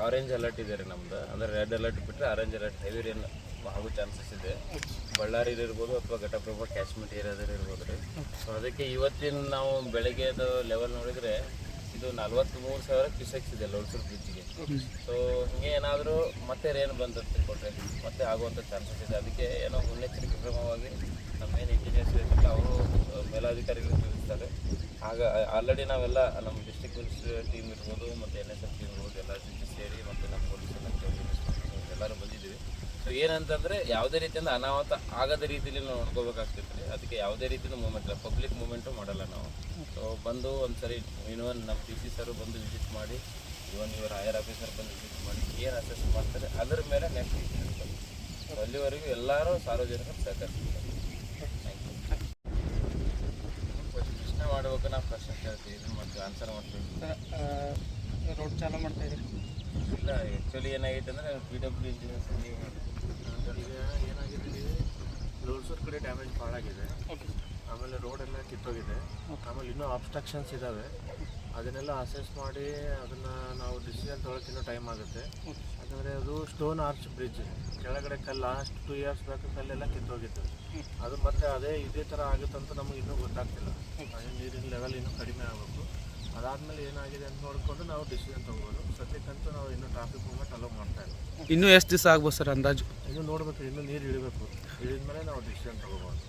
Orange alert ಇದೆ ರೀ ನಮ್ದು, ಅಂದರೆ ರೆಡ್ ಅಲರ್ಟ್ ಬಿಟ್ಟರೆ ಆರೆಂಜ್ ಅಲರ್ಟ್ ಹೆವಿ ರೇನ್ ಆಗೋ ಚಾನ್ಸಸ್ ಇದೆ. ಬಳ್ಳಾರಿ ಇರ್ಬೋದು ಅಥವಾ ಘಟಪ್ರಭಾ ಕ್ಯಾಚ್ಮೆಂಟ್ ಏರಿಯಾದಲ್ಲಿ ಇರ್ಬೋದು ರೀ. ಸೊ ಅದಕ್ಕೆ ಇವತ್ತಿನ ನಾವು ಬೆಳಗ್ಗೆದು ಲೆವೆಲ್ ನೋಡಿದರೆ ಇದು 43,000 ಕ್ಯೂಸೆಕ್ಸ್ ಇದೆ ಲೋಳ್ಸೂರು ಬ್ರಿಡ್ಜಿಗೆ. ಸೊ ಹಿಂಗೆ ಏನಾದರೂ ಮತ್ತೆ ರೇನ್ ಬಂದಂತ ಕೊಟ್ಟರೆ ಮತ್ತೆ ಆಗುವಂಥ ಚಾನ್ಸಸ್ ಇದೆ. ಅದಕ್ಕೆ ಏನೋ ಮುನ್ನೆಚ್ಚರಿಕೆ ಕ್ರಮವಾಗಿ ನಮ್ಮ ಏನು ಇಂಜಿನಿಯರ್ಸ್ ಇರ್ತಿಲ್ಲ ಅವರು ಮೇಲಾಧಿಕಾರಿಗಳು ತಿಳಿಸ್ತಾರೆ. ಆಗ ಆಲ್ರೆಡಿ ನಾವೆಲ್ಲ ನಮ್ಮ ಡಿಸ್ಟ್ರಿಕ್ಟ್ ಮಿನಿಸ್ಟ್ರಿ ಟೀಮ್ ಇರ್ಬೋದು ಮತ್ತು NSF ಟೀಮ್ ಇರ್ಬೋದು ಎಲ್ಲ ಸೇರಿ ಮತ್ತು ನಮ್ಮ ಪೊಲೀಸ್ ಎಲ್ಲರೂ ಬಂದಿದ್ದೀವಿ. ಸೊ ಏನಂತಂದರೆ ಯಾವುದೇ ರೀತಿಯಿಂದ ಅನಾಹುತ ಆಗದ ರೀತಿಯಲ್ಲಿ ನಾವು ನೋಡ್ಕೋಬೇಕಾಗ್ತಿತ್ತು ರೀ. ಅದಕ್ಕೆ ಯಾವುದೇ ರೀತಿಯ ಮೂಮೆಂಟ್ ಇಲ್ಲ, ಪಬ್ಲಿಕ್ ಮೂಮೆಂಟು ಮಾಡಲ್ಲ ನಾವು. ಸೊ ಬಂದು ಒಂದು ಸರಿ ಇವನ್ ನಮ್ಮ DC ಸರು ಬಂದು ವಿಸಿಟ್ ಮಾಡಿ, ಇವನ್ ಇವರ ಹೈಯರ್ ಆಫೀಸರ್ ಬಂದು ವಿಸಿಟ್ ಮಾಡಿ ಏನು ಅಸೆಸ್ ಮಾಡ್ತಾರೆ ಅದರ ಮೇಲೆ ನೆಕ್ಸ್ಟ್ ಇರ್ತಾರೆ. ಸೊ ಅಲ್ಲಿವರೆಗೂ ಎಲ್ಲರೂ ಸಾರ್ವಜನಿಕರು ಸಹಕರಿಸ್ತಾರೆ. Thank you. ಪ್ರಶ್ನೆ ಮಾಡಬೇಕು, ನಾವು ಪ್ರಶ್ನೆ ಕೇಳ್ತೀವಿ, ಇದನ್ನು ಮಾಡ್ತೀವಿ, ಆನ್ಸರ್ ಮಾಡ್ತೀವಿ. ರೋಡ್ ಚಾಲೂ ಮಾಡ್ತಾ ಇದ್ದೀವಿ. ಇಲ್ಲ, ಆ್ಯಕ್ಚುಲಿ ಏನಾಗೈತೆ ಅಂದರೆ PW ಇಂಜಿನಿಯರ್ಸ್ ಈಗ ಏನಾಗಿದೆ, ಲೋಳ್ಸೂರು ಕಡೆ ಡ್ಯಾಮೇಜ್ ಭಾಳಾಗಿದೆ. ಆಮೇಲೆ ರೋಡೆಲ್ಲ ಕಿತ್ತೋಗಿದೆ. ಆಮೇಲೆ ಇನ್ನೂ ಅಬ್ಸ್ಟ್ರಕ್ಷನ್ಸ್ ಇದ್ದಾವೆ. ಅದನ್ನೆಲ್ಲ ಅಸೆಸ್ ಮಾಡಿ ಅದನ್ನು ನಾವು ಡಿಸಿಷನ್ ತೊಗೊಳಕ್ಕೆ ಇನ್ನೂ ಟೈಮ್ ಆಗುತ್ತೆ. ಯಾಕಂದರೆ ಅದು ಸ್ಟೋನ್ ಆರ್ಚ್ ಬ್ರಿಡ್ಜ್, ಕೆಳಗಡೆ ಕಲ್ಲು ಲಾಸ್ಟ್ 2 years ಬ್ಯಾಕ್ ಕಲ್ಲೆಲ್ಲ ಕಿತ್ತೋಗಿತ್ತು. ಅದು ಮತ್ತೆ ಇದೇ ಥರ ಆಗುತ್ತಂತ ನಮಗೆ ಇನ್ನೂ ಗೊತ್ತಾಗ್ತಿಲ್ಲ. ನೀರಿನ ಲೆವೆಲ್ ಇನ್ನೂ ಕಡಿಮೆ ಆಗಬೇಕು. ಅದಾದಮೇಲೆ ಏನಾಗಿದೆ ಅಂತ ನೋಡಿಕೊಂಡು ನಾವು ಡಿಸಿಷನ್ ತೊಗೋಬೋದು. ಸದ್ಯಕ್ಕಂತೂ ನಾವು ಇನ್ನೂ ಟ್ರಾಫಿಕ್ ಮೂವ್ಮೆಂಟ್ ಅಲೋ ಮಾಡ್ತಾ ಇಲ್ಲ. ಇನ್ನೂ ಎಷ್ಟು ದಿವಸ ಆಗ್ಬೋದು ಸರ್ ಅಂದಾಜು? ಇನ್ನೂ ನೋಡಬೇಕು, ಇನ್ನೂ ನೀರು ಇಳಿಬೇಕು. ಇಳಿದ ಮೇಲೆ ನಾವು ಡಿಸಿಷನ್ ತೊಗೋಬೋದು.